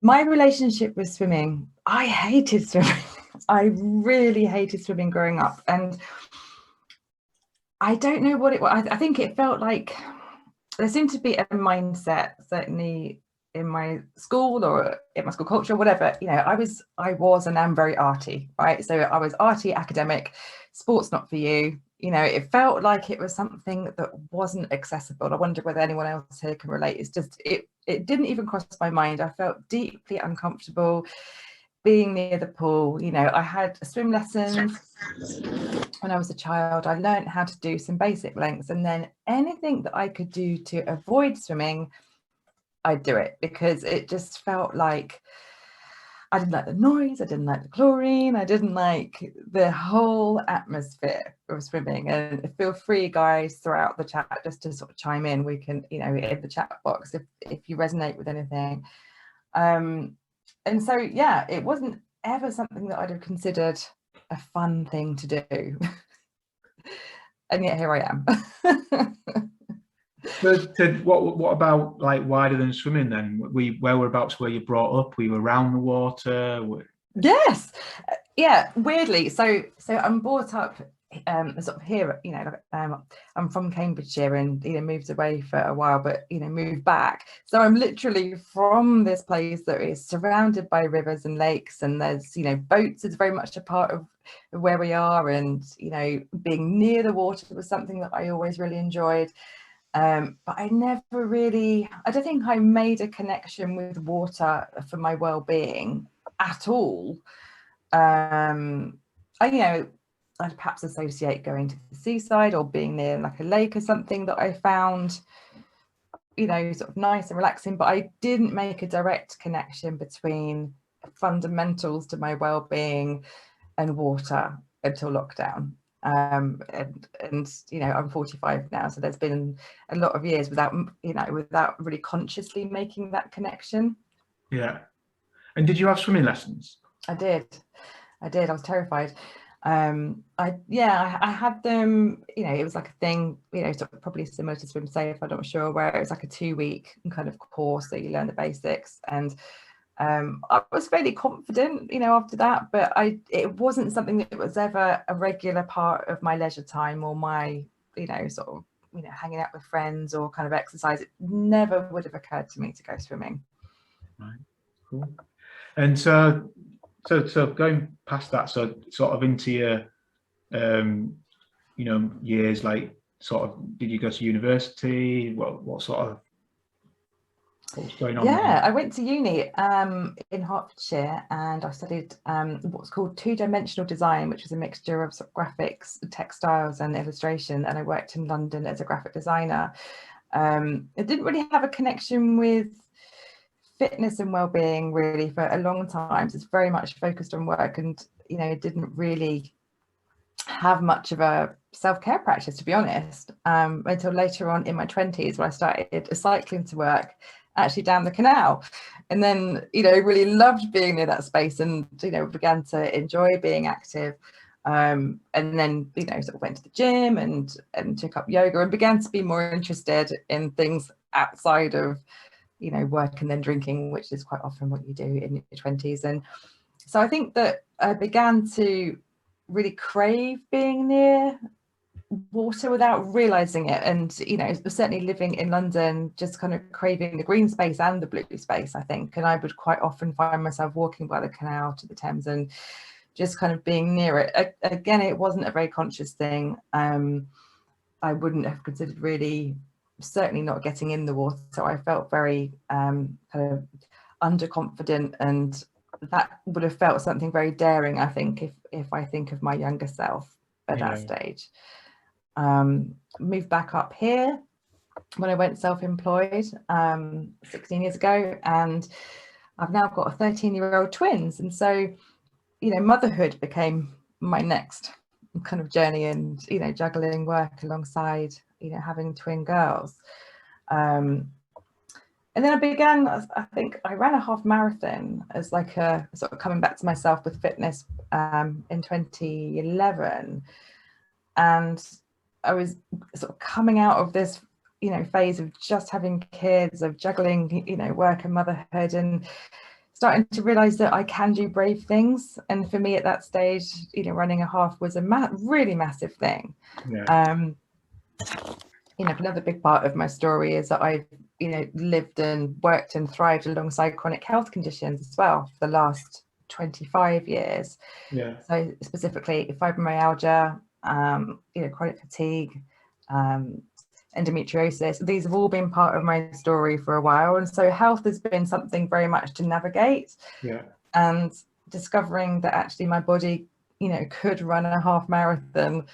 My relationship with swimming, I hated swimming. I really hated swimming growing up. And I don't know what it was. I think it felt like there seemed to be a mindset, certainly in my school or in my school culture, whatever. I was and am very arty, right? So I was arty, academic, sports not for you. It felt like it was something that wasn't accessible. I wonder whether anyone else here can relate. It's just it didn't even cross my mind. I felt deeply uncomfortable being near the pool. I had swim lessons when I was a child. I learned how to do some basic lengths, and then anything that I could do to avoid swimming, I'd do it, because it just felt like I didn't like the noise, I didn't like the chlorine, I didn't like the whole atmosphere of swimming. And feel free, guys, throughout the chat, just to sort of chime in. We can, in the chat box, if you resonate with anything. And so, yeah, it wasn't ever something that I'd have considered a fun thing to do. And yet here I am. But what about like wider than swimming then? Whereabouts were you brought up? Were you around the water? Yes. Yeah, weirdly. So I'm brought up sort of here, I'm from Cambridgeshire, and moved away for a while, but moved back. So I'm literally from this place that is surrounded by rivers and lakes, and there's boats is very much a part of where we are. And being near the water was something that I always really enjoyed. But I don't think I made a connection with water for my well-being at all. I'd perhaps associate going to the seaside or being near like a lake or something that I found, sort of nice and relaxing, but I didn't make a direct connection between fundamentals to my well-being and water until lockdown. And I'm 45 now, so there's been a lot of years without really consciously making that connection. Yeah. And did you have swimming lessons? I did. I was terrified. I had them. It was like a thing. Sort of probably similar to Swim Safe. I'm not sure, where it was like a 2-week kind of course that you learn the basics. And I was fairly confident, after that, but it wasn't something that was ever a regular part of my leisure time or my, sort of, hanging out with friends or kind of exercise. It never would have occurred to me to go swimming. Right. Cool. And so going past that, so sort of into your, years, like sort of, did you go to university? What sort of, what was going on Yeah, there? I went to uni in Hertfordshire, and I studied what's called two-dimensional design, which is a mixture of sort of graphics, textiles, and illustration. And I worked in London as a graphic designer. I didn't really have a connection with fitness and well-being really for a long time. So it's very much focused on work, and didn't really have much of a self-care practice, to be honest, until later on in my 20s, where I started cycling to work, actually down the canal, and then really loved being near that space, and began to enjoy being active, and then sort of went to the gym and took up yoga and began to be more interested in things outside of work and then drinking, which is quite often what you do in your 20s. And so I think that I began to really crave being near water without realizing it. And certainly living in London, just kind of craving the green space and the blue space, I think. And I would quite often find myself walking by the canal to the Thames and just kind of being near it. Again, it wasn't a very conscious thing. I wouldn't have considered really, certainly not getting in the water. So I felt very kind of underconfident, and that would have felt something very daring, I think, if I think of my younger self at that stage. Moved back up here when I went self-employed 16 years ago, and I've now got a 13-year-old twins. And so, motherhood became my next kind of journey, and, juggling work alongside, having twin girls. And then I began, I think I ran a half marathon as like a sort of coming back to myself with fitness in 2011. And I was sort of coming out of this, phase of just having kids, of juggling, work and motherhood. And starting to realize that I can do brave things. And for me at that stage, you know, running a half was a really massive thing. Yeah. You know, another big part of my story is that I've, you know, lived and worked and thrived alongside chronic health conditions as well for the last 25 years. Yeah. So specifically fibromyalgia, you know, chronic fatigue, endometriosis. These have all been part of my story for a while, and so health has been something very much to navigate. Yeah. And discovering that actually my body, you know, could run a half marathon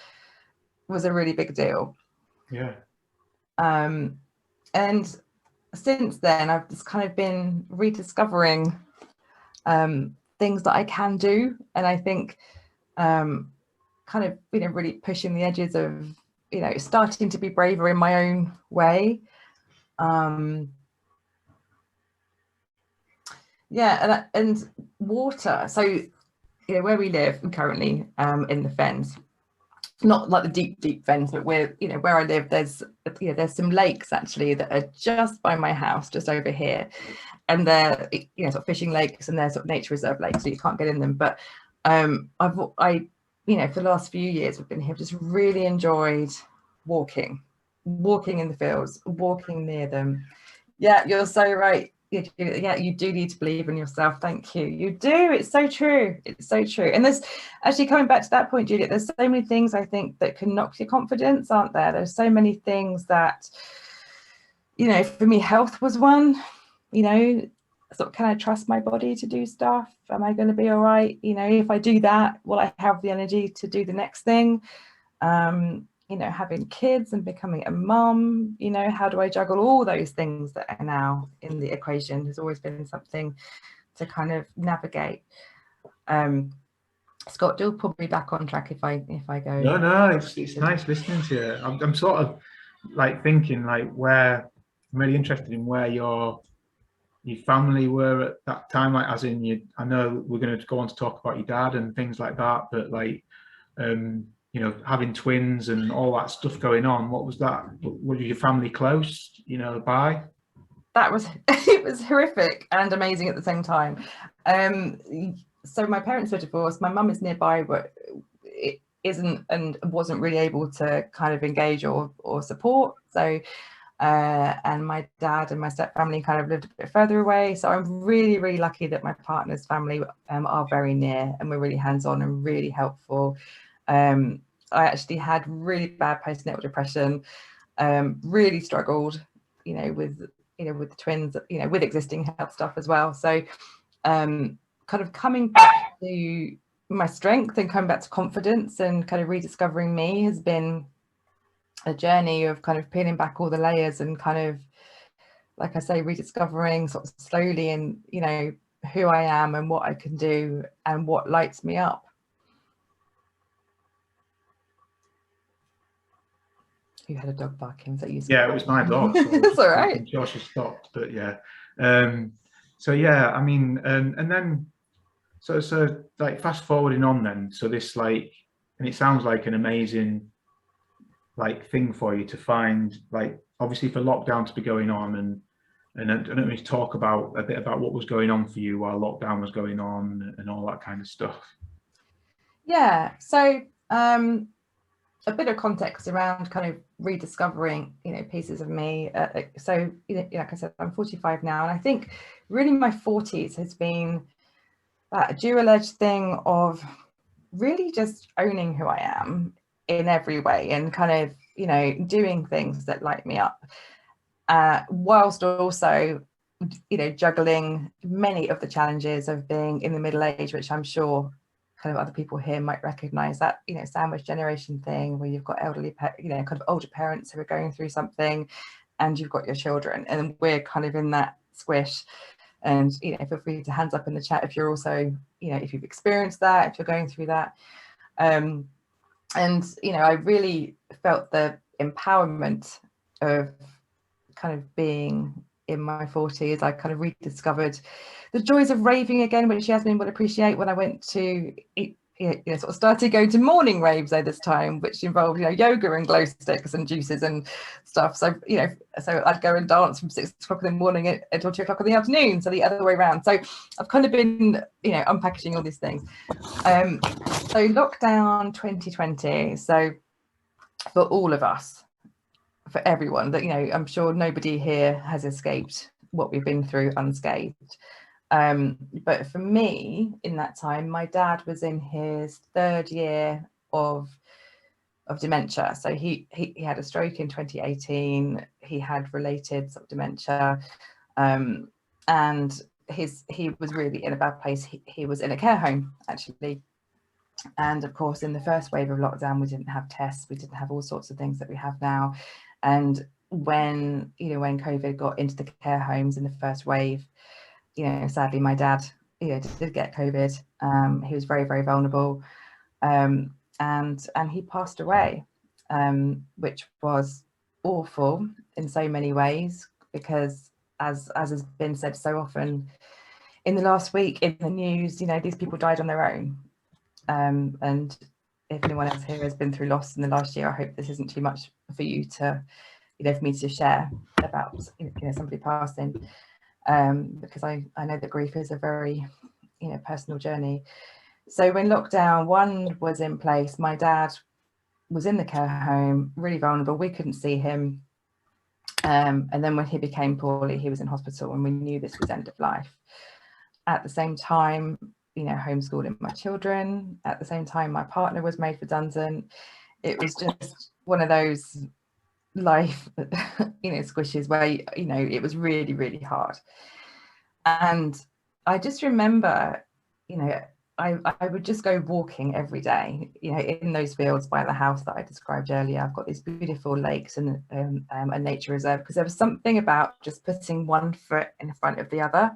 was a really big deal. Yeah. And since then, I've just kind of been rediscovering things that I can do, and I think kind of, you know, really pushing the edges of, you know, starting to be braver in my own way. Yeah, and water. So, you know, where we live currently, in the fens, not like the deep fens, but where, you know, where I live, there's, you know, there's some lakes actually that are just by my house, just over here, and they're, you know, sort of fishing lakes, and they're sort of nature reserve lakes, so you can't get in them. But I you know, for the last few years we've been here, just really enjoyed walking in the fields, walking near them. Yeah, you're so right. Yeah, you do need to believe in yourself. Thank you. You do. It's so true. It's so true. And there's actually, coming back to that point, Juliet, there's so many things I think that can knock your confidence, aren't there? There's so many things that, you know, for me, health was one. You know, sort of, can I trust my body to do stuff? Am I going to be all right? You know, if I do that, will I have the energy to do the next thing? You know, having kids and becoming a mum, you know, how do I juggle all those things that are now in the equation? Has always been something to kind of navigate. Scott, you'll put me back on track if I go. No, it's nice listening to you. I'm sort of like thinking like where I'm really interested in where your family were at that time, like as in you. I know we're going to go on to talk about your dad and things like that, but like you know, having twins and all that stuff going on, what was that? Were your family close, you know, by? That was, it was horrific and amazing at the same time. So my parents were divorced. My mum is nearby, but it isn't and wasn't really able to kind of engage or support. So and my dad and my step family kind of lived a bit further away. So I'm really, really lucky that my partner's family are very near, and we're really hands-on and really helpful. I actually had really bad postnatal depression, really struggled, you know, with the twins, you know, with existing health stuff as well. So kind of coming back to my strength and coming back to confidence and kind of rediscovering me has been a journey of kind of peeling back all the layers and kind of, like I say, rediscovering sort of slowly, and, you know, who I am and what I can do and what lights me up. You had a dog barking, so you. Yeah, it was my dog. So it's all right. I'm sure she stopped, but yeah. So yeah, I mean, and then so like fast forwarding on then. So this like, and it sounds like an amazing like thing for you to find, like obviously for lockdown to be going on, and I don't know if you talk about a bit about what was going on for you while lockdown was going on and all that kind of stuff. Yeah, so a bit of context around kind of rediscovering, you know, pieces of me. So, you know, like I said, I'm 45 now, and I think really my 40s has been that dual-edged thing of really just owning who I am in every way and kind of, you know, doing things that light me up, whilst also, you know, juggling many of the challenges of being in the middle age, which I'm sure kind of other people here might recognize, that, you know, sandwich generation thing where you've got elderly, you know, kind of older parents who are going through something, and you've got your children, and we're kind of in that squish. And, you know, feel free to hands up in the chat if you're also, you know, if you've experienced that, if you're going through that. And, you know, I really felt the empowerment of kind of being in my 40s. I kind of rediscovered the joys of raving again, which Yasmin would appreciate. When I went to sort of started going to morning raves at this time, which involved, yoga and glow sticks and juices and stuff. So, so I'd go and dance from 6 o'clock in the morning until 2 o'clock in the afternoon. So the other way around. So I've kind of been, unpackaging all these things. So lockdown 2020. So for all of us, for everyone, that, I'm sure nobody here has escaped what we've been through unscathed. But for me, in that time, my dad was in his 3rd year of dementia. So he had a stroke in 2018. He had related sort of dementia, and he was really in a bad place. He was in a care home, actually. And of course, in the first wave of lockdown, we didn't have tests, we didn't have all sorts of things that we have now. And when COVID got into the care homes in the first wave, sadly, my dad, did get COVID. He was very, very vulnerable, and he passed away, which was awful in so many ways, because as has been said so often in the last week in the news, these people died on their own. And if anyone else here has been through loss in the last year, I hope this isn't too much for you to, for me to share about, somebody passing, because I know that grief is a very, personal journey. So when lockdown 1 was in place, my dad was in the care home, really vulnerable. We couldn't see him. And then when he became poorly, he was in hospital, and we knew this was end of life. At the same time, homeschooling my children. At the same time, my partner was made redundant. It was just one of those life, squishes where, it was really, really hard. And I just remember, I would just go walking every day, in those fields by the house that I described earlier. I've got these beautiful lakes and a nature reserve, because there was something about just putting one foot in front of the other.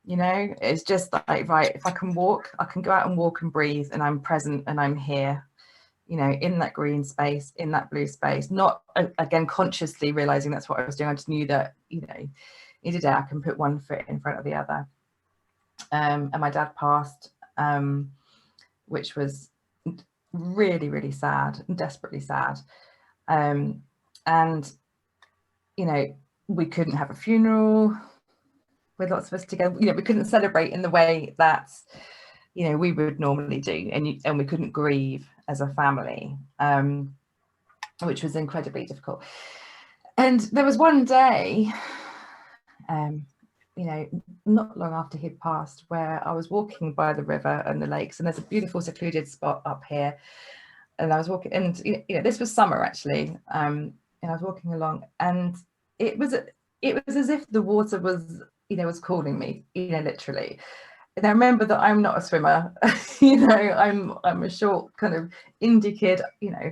It's just like, right, if I can walk, I can go out and walk and breathe, and I'm present and I'm here, in that green space, in that blue space, not again consciously realizing that's what I was doing. I just knew that, either day I can put one foot in front of the other. And my dad passed, which was really, really sad and desperately sad. And, we couldn't have a funeral with lots of us together. We couldn't celebrate in the way that, we would normally do. And we couldn't grieve as a family, which was incredibly difficult. And there was one day, not long after he'd passed, where I was walking by the river and the lakes, and there's a beautiful secluded spot up here. And I was walking, and this was summer actually, and I was walking along, and it was as if the water was, was calling me, literally. And I remember that I'm not a swimmer, I'm a short kind of indie kid,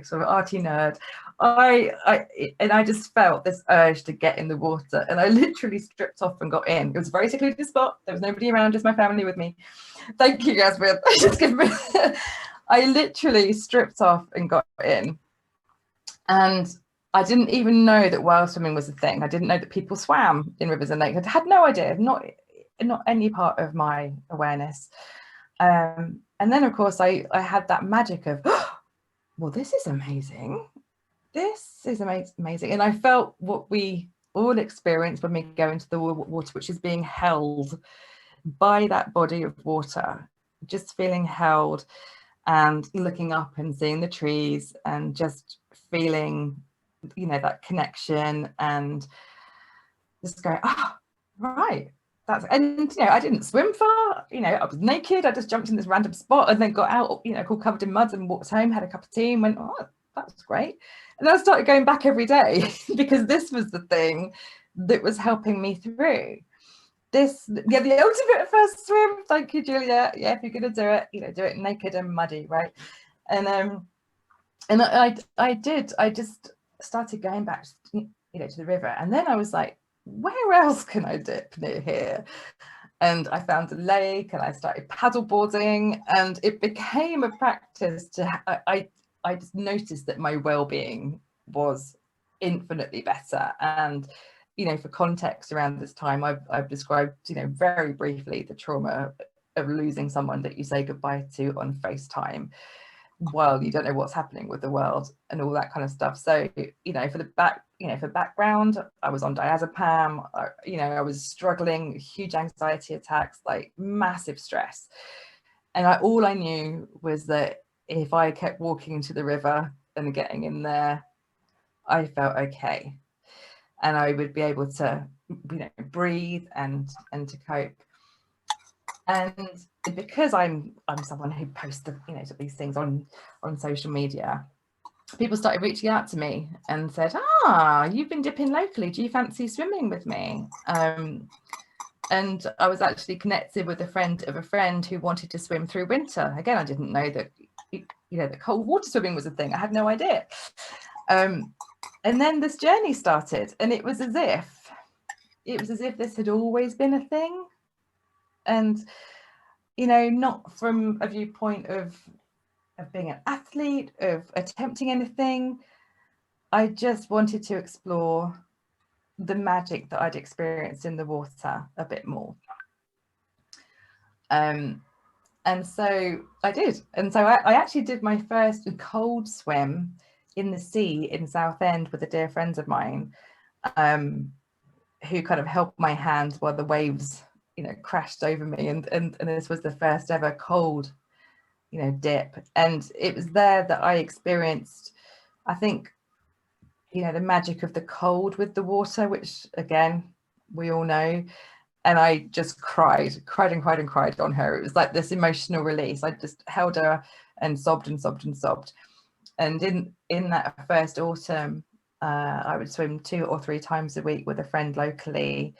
sort of arty nerd. I just felt this urge to get in the water, and I literally stripped off and got in. It was a very secluded spot. There was nobody around, just my family with me. Thank you, Jasmine. I literally stripped off and got in. And I didn't even know that wild swimming was a thing. I didn't know that people swam in rivers and lakes. I had no idea, not any part of my awareness. And then, of course, I had that magic of, oh, well, this is amazing. This is amazing. And I felt what we all experience when we go into the water, which is being held by that body of water, just feeling held and looking up and seeing the trees and just feeling, that connection, and just going, oh, right. And I didn't swim far, I was naked. I just jumped in this random spot and then got out, all covered in mud, and walked home, had a cup of tea, and went, oh, that was great. And then I started going back every day because this was the thing that was helping me through this. Yeah, the ultimate first swim. Thank you, Julia. Yeah, if you're gonna do it, do it naked and muddy, right? And I did. I just started going back, to the river, and then I was like, where else can I dip near here? And I found a lake, and I started paddleboarding, and it became a practice I just noticed that my well-being was infinitely better. And for context around this time, I've described very briefly the trauma of losing someone that you say goodbye to on FaceTime while you don't know what's happening with the world and all that kind of stuff. So, you know, for background, I was on diazepam, I was struggling, huge anxiety attacks, like massive stress. And all I knew was that if I kept walking to the river and getting in there, I felt okay. And I would be able to, breathe and to cope. And because I'm someone who posts these things on social media, people started reaching out to me and said, you've been dipping locally, do you fancy swimming with me? And I was actually connected with a friend of a friend who wanted to swim through winter. Again, I didn't know that that cold water swimming was a thing. I had no idea. And then this journey started, and it was as if this had always been a thing. And not from a viewpoint of being an athlete, of attempting anything. I just wanted to explore the magic that I'd experienced in the water a bit more. And so I did. And so I actually did my first cold swim in the sea in Southend with a dear friend of mine, who kind of held my hand while the waves, crashed over me. And this was the first ever cold, dip. And it was there that I experienced, I think, the magic of the cold with the water, which again, we all know. And I just cried on her. It was like this emotional release. I just held her and sobbed and sobbed and sobbed. And in that first autumn, I would swim 2 or 3 times a week with a friend locally.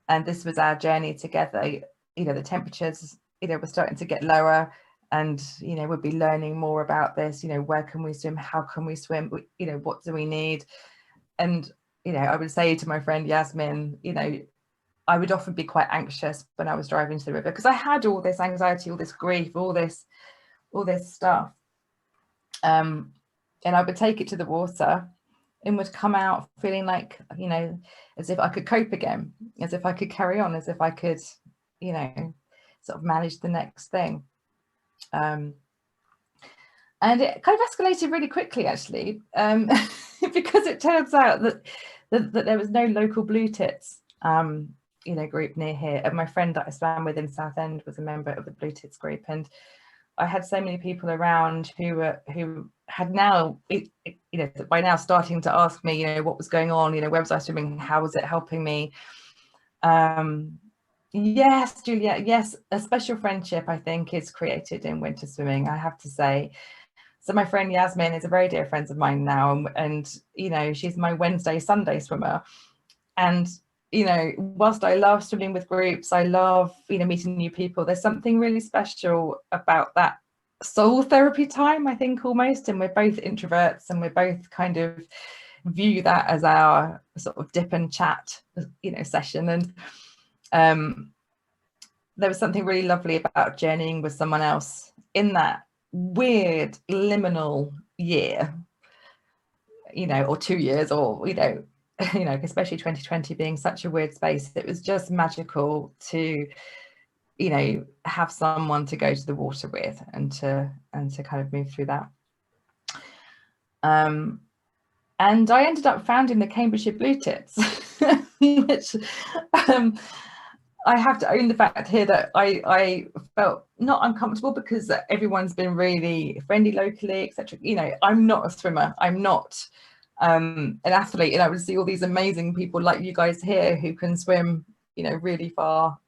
And this was our journey together. The temperatures, were starting to get lower, and, we'd be learning more about this, where can we swim? How can we swim? What do we need? And, I would say to my friend Yasmin, I would often be quite anxious when I was driving to the river, because I had all this anxiety, all this grief, all this stuff. And I would take it to the water and would come out feeling like, as if I could cope again, as if I could carry on, as if I could, sort of manage the next thing. And it kind of escalated really quickly, actually, because it turns out that there was no local Bluetits, group near here. And my friend that I swam with in Southend was a member of the Bluetits group, and I had so many people around who had now, by now starting to ask me, what was going on, where was I swimming, how was it helping me? Yes, Juliet, yes, a special friendship, I think, is created in winter swimming, I have to say. So my friend Yasmin is a very dear friend of mine now, and she's my Wednesday, Sunday swimmer. And whilst I love swimming with groups, I love meeting new people, there's something really special about that soul therapy time, I think, almost. And we're both introverts, and we're both kind of view that as our sort of dip and chat session. And there was something really lovely about journeying with someone else in that weird liminal year, or 2 years, or especially 2020 being such a weird space. It was just magical to have someone to go to the water with and to kind of move through that. And I ended up founding the Cambridgeshire Bluetits, which I have to own the fact here that I felt not uncomfortable, because everyone's been really friendly locally, etc. I'm not a swimmer, I'm not an athlete, and I would see all these amazing people like you guys here who can swim really far,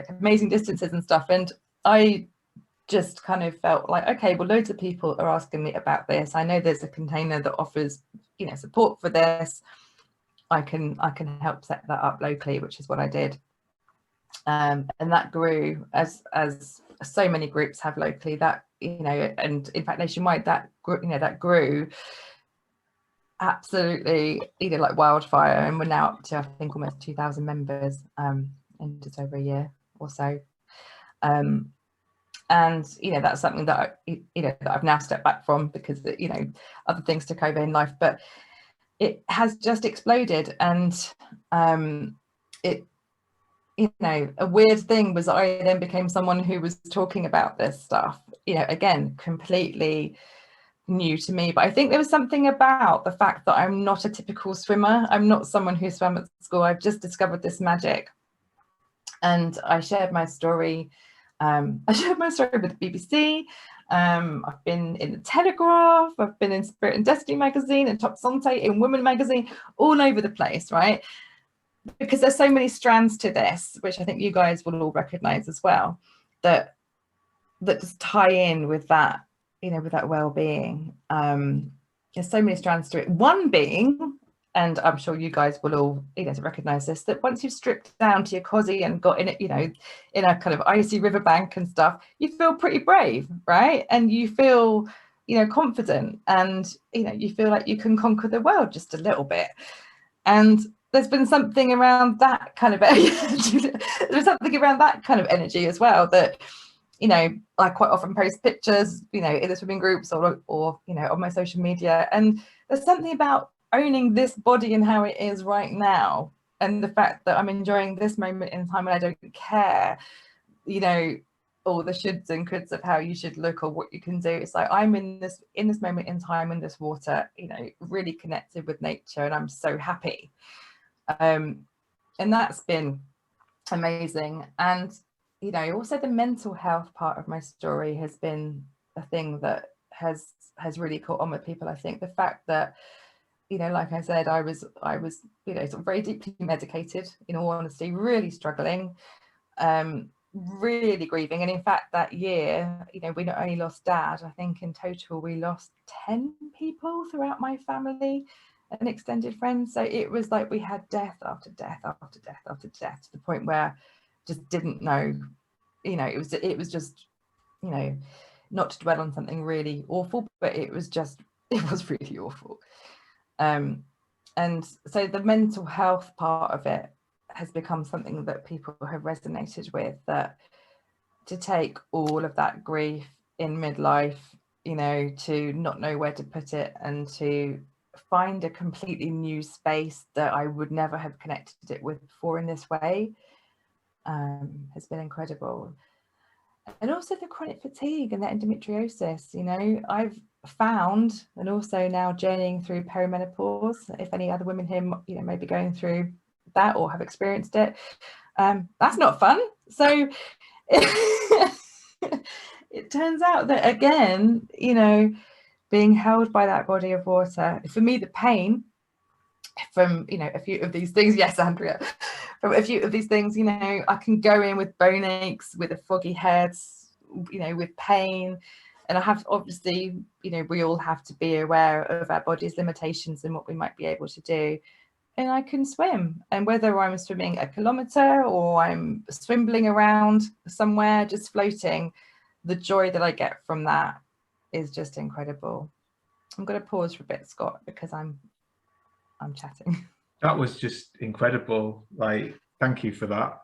amazing distances and stuff. And I just kind of felt like, okay, well, loads of people are asking me about this. I know there's a container that offers support for this. I can help set that up locally, which is what I did. And that grew as so many groups have locally, that and in fact nationwide, that grew absolutely like wildfire. And we're now up to, I think, almost 2,000 members in just over a year or so. And that's something that that I've now stepped back from, because other things took over in life, but it has just exploded. And you know, a weird thing was I then became someone who was talking about this stuff, you know, again, completely new to me. But I think there was something about the fact that I'm not a typical swimmer. I'm not someone who swam at school. I've just discovered this magic. And I shared my story. I shared my story with the BBC. I've been in the Telegraph. I've been in Spirit and Destiny magazine and Top Santé, in Women magazine, all over the place, right? Because there's so many strands to this, which I think you guys will all recognize as well, that just tie in with that, you know, with that well-being. There's so many strands to it. One being, and I'm sure you guys will all, you know, recognize this, that once you've stripped down to your cozy and got in it, you know, in a kind of icy riverbank and stuff, you feel pretty brave, right? And you feel, you know, confident, and, you know, you feel like you can conquer the world just a little bit. And there's been something around that kind of there's something around that kind of energy as well, that, you know, I quite often post pictures, you know, in the swimming groups or you know, on my social media, and there's something about owning this body and how it is right now, and the fact that I'm enjoying this moment in time and I don't care, you know, all the shoulds and coulds of how you should look or what you can do. It's like I'm in this moment in time, in this water, you know, really connected with nature, and I'm so happy. And that's been amazing. And, you know, also the mental health part of my story has been a thing that has really caught on with people. I think the fact that, you know, like I said, I was, you know, sort of very deeply medicated, in all honesty, really struggling, really grieving. And in fact, that year, you know, we not only lost Dad, I think in total we lost 10 people throughout my family and extended friends. So it was like we had death after death after death after death, to the point where I just didn't know, you know, it was just, you know, not to dwell on something really awful, but it was really awful. And so the mental health part of it has become something that people have resonated with, that to take all of that grief in midlife, you know, to not know where to put it, and to find a completely new space that I would never have connected it with before in this way, has been incredible. And also the chronic fatigue and the endometriosis, you know, I've found, and also now journeying through perimenopause, if any other women here, you know, may be going through that or have experienced it, that's not fun. So it turns out that, again, you know, being held by that body of water, for me, the pain from, you know, a few of these things, yes, Andrea, from a few of these things, you know, I can go in with bone aches, with a foggy head, you know, with pain. And I have, obviously, you know, we all have to be aware of our body's limitations and what we might be able to do. And I can swim, and whether I'm swimming a kilometre or I'm swimbling around somewhere, just floating, the joy that I get from that is just incredible. I'm going to pause for a bit, Scott, because I'm chatting. That was just incredible. Like, thank you for that.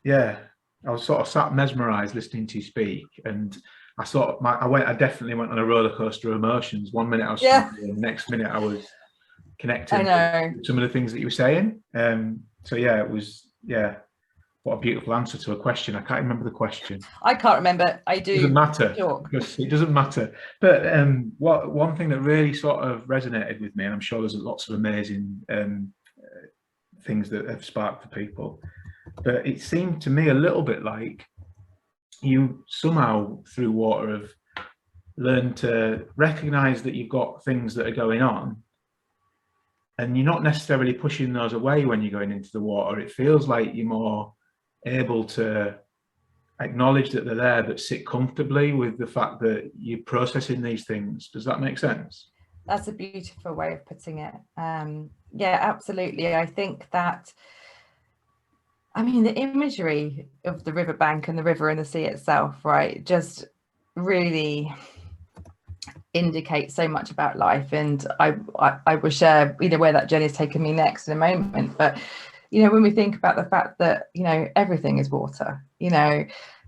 Yeah, I was sort of sat mesmerized listening to you speak, and I definitely went on a roller coaster of emotions. One minute I was struggling, next minute I was connecting with some of the things that you were saying. So yeah, it was, yeah, what a beautiful answer to a question. I can't remember the question. I can't remember. I do. It doesn't matter. Because it doesn't matter. But one thing that really sort of resonated with me, and I'm sure there's lots of amazing things that have sparked for people, but it seemed to me a little bit like you somehow, through water, have learned to recognize that you've got things that are going on, and you're not necessarily pushing those away when you're going into the water. It feels like you're more able to acknowledge that they're there, but sit comfortably with the fact that you're processing these things. Does that make sense? That's a beautiful way of putting it. Yeah, absolutely. I think that, I mean, the imagery of the riverbank and the river and the sea itself, right, just really indicates so much about life. And I will share, you know, where that journey has taken me next in a moment. But, you know, when we think about the fact that, you know, everything is water, you know,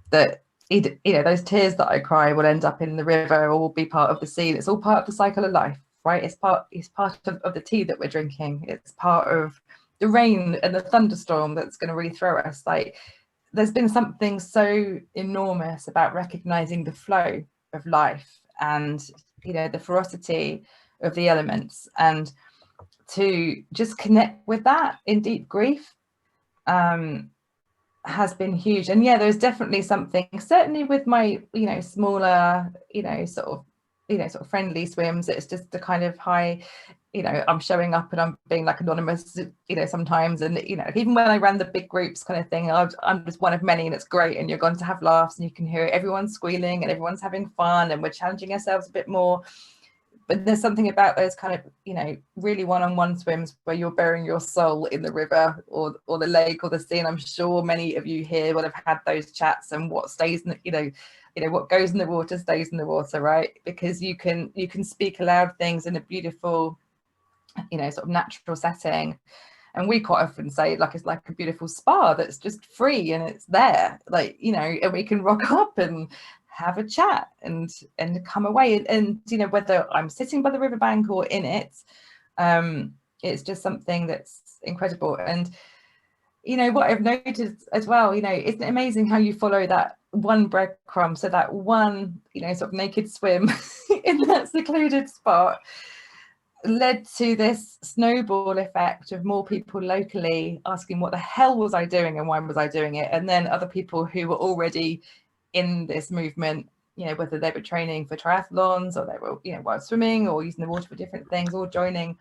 that, you know, those tears that I cry will end up in the river or will be part of the sea. It's all part of the cycle of life, right? It's part of the tea that we're drinking. It's part of the rain and the thunderstorm that's going to really throw us. Like, there's been something so enormous about recognizing the flow of life and, you know, the ferocity of the elements, and to just connect with that in deep grief has been huge. And yeah, there's definitely something, certainly with my, you know, smaller, you know, sort of friendly swims, it's just the kind of high, you know, I'm showing up and I'm being like anonymous, you know, sometimes. And, you know, even when I ran the big groups kind of thing, I'm just one of many, and it's great. And you're going to have laughs and you can hear everyone squealing and everyone's having fun and we're challenging ourselves a bit more. But there's something about those kind of, you know, really one-on-one swims where you're burying your soul in the river or the lake or the sea. And I'm sure many of you here would have had those chats, and what stays in the, you know, what goes in the water stays in the water, right? Because you can speak aloud things in a beautiful, you know, sort of natural setting. And we quite often say, like, it's like a beautiful spa that's just free and it's there, like, you know, and we can rock up and have a chat and come away. And you know, whether I'm sitting by the riverbank or in it, it's just something that's incredible. And you know, what I've noticed as well, you know, isn't it amazing how you follow that one breadcrumb, so that one, you know, sort of naked swim in that secluded spot led to this snowball effect of more people locally asking what the hell was I doing and why was I doing it, and then other people who were already in this movement, you know, whether they were training for triathlons or they were, you know, while swimming or using the water for different things, all joining.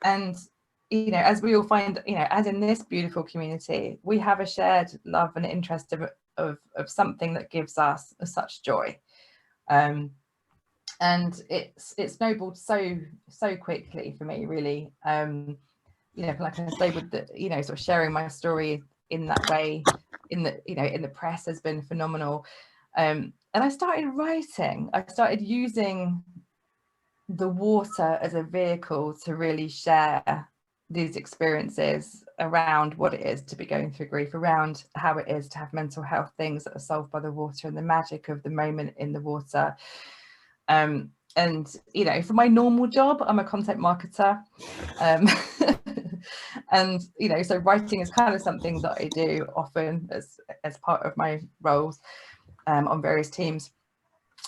And you know, as we all find, you know, as in this beautiful community, we have a shared love and interest of something that gives us such joy. And it snowballed so quickly for me, really. You know, like I say, with the, you know, sort of sharing my story in that way in the, you know, in the press has been phenomenal. And I started writing. I started using the water as a vehicle to really share these experiences around what it is to be going through grief, around how it is to have mental health things that are solved by the water and the magic of the moment in the water. And you know, for my normal job, I'm a content marketer, and you know, so writing is kind of something that I do often as part of my roles on various teams.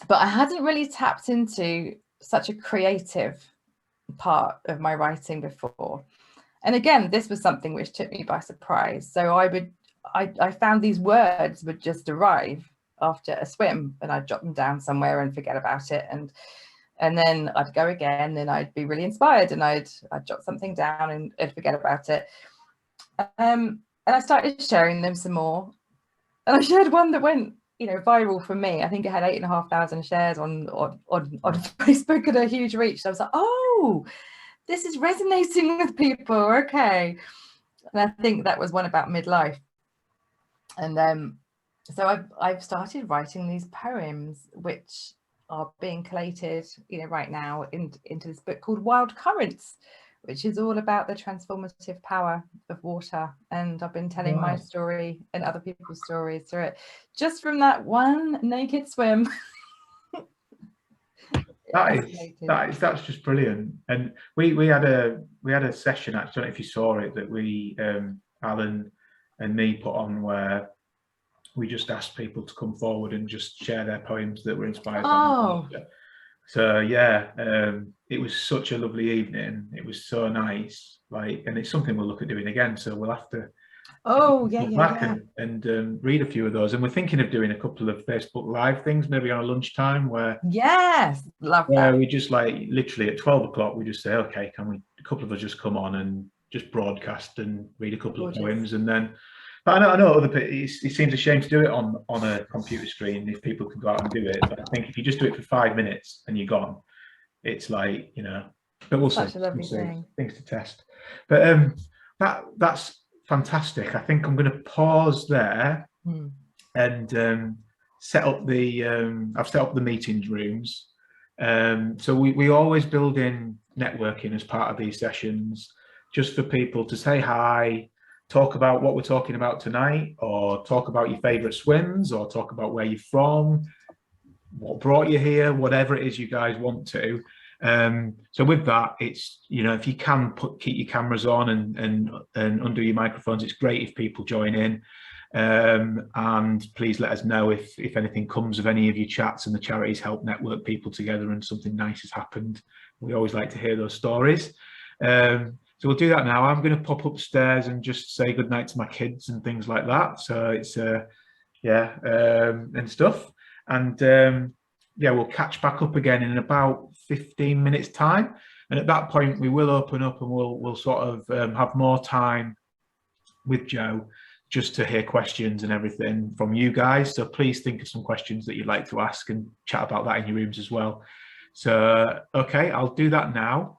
But I hadn't really tapped into such a creative part of my writing before. And again, this was something which took me by surprise. So I found these words would just arrive after a swim, and I'd jot them down somewhere and forget about it. And then I'd go again and I'd be really inspired and I'd jot something down and forget about it. And I started sharing them some more. And I shared one that went, you know, viral for me. I think it had 8,500 shares on Facebook and a huge reach. So I was like, oh, this is resonating with people. Okay. And I think that was one about midlife. And so I've started writing these poems, which are being collated, you know, right now into this book called Wild Currents, which is all about the transformative power of water. And I've been telling my story and other people's stories through it, just from that one naked swim. That's just brilliant. And we had a session, I don't know if you saw it, that we Alan and me put on, where we just asked people to come forward and just share their poems that were inspired by the so yeah, it was such a lovely evening. It was so nice, like, and it's something we'll look at doing again, so we'll have to come back and read a few of those. And we're thinking of doing a couple of Facebook Live things, maybe on a lunchtime, where love that. We just, like, literally at 12 o'clock we just say, okay, can we, a couple of us just come on and just broadcast and read a couple of poems. And then, but I know other people, it seems a shame to do it on a computer screen if people can go out and do it. But I think if you just do it for 5 minutes and you're gone, it's like, you know, but we'll see. Things to test. But that's fantastic. I think I'm going to pause there and set up the I've set up the meetings rooms. So we always build in networking as part of these sessions, just for people to say hi, talk about what we're talking about tonight, or talk about your favorite swims, or talk about where you're from, what brought you here, whatever it is you guys want to. So with that, it's, you know, if you can keep your cameras on and undo your microphones, it's great if people join in. And please let us know if anything comes of any of your chats, and the charities help network people together and something nice has happened. We always like to hear those stories. So we'll do that now. I'm going to pop upstairs and just say goodnight to my kids and things like that. So it's yeah, and stuff. And yeah, we'll catch back up again in about 15 minutes time. And at that point, we will open up and we'll sort of have more time with Joe, just to hear questions and everything from you guys. So please think of some questions that you'd like to ask and chat about that in your rooms as well. So, okay, I'll do that now.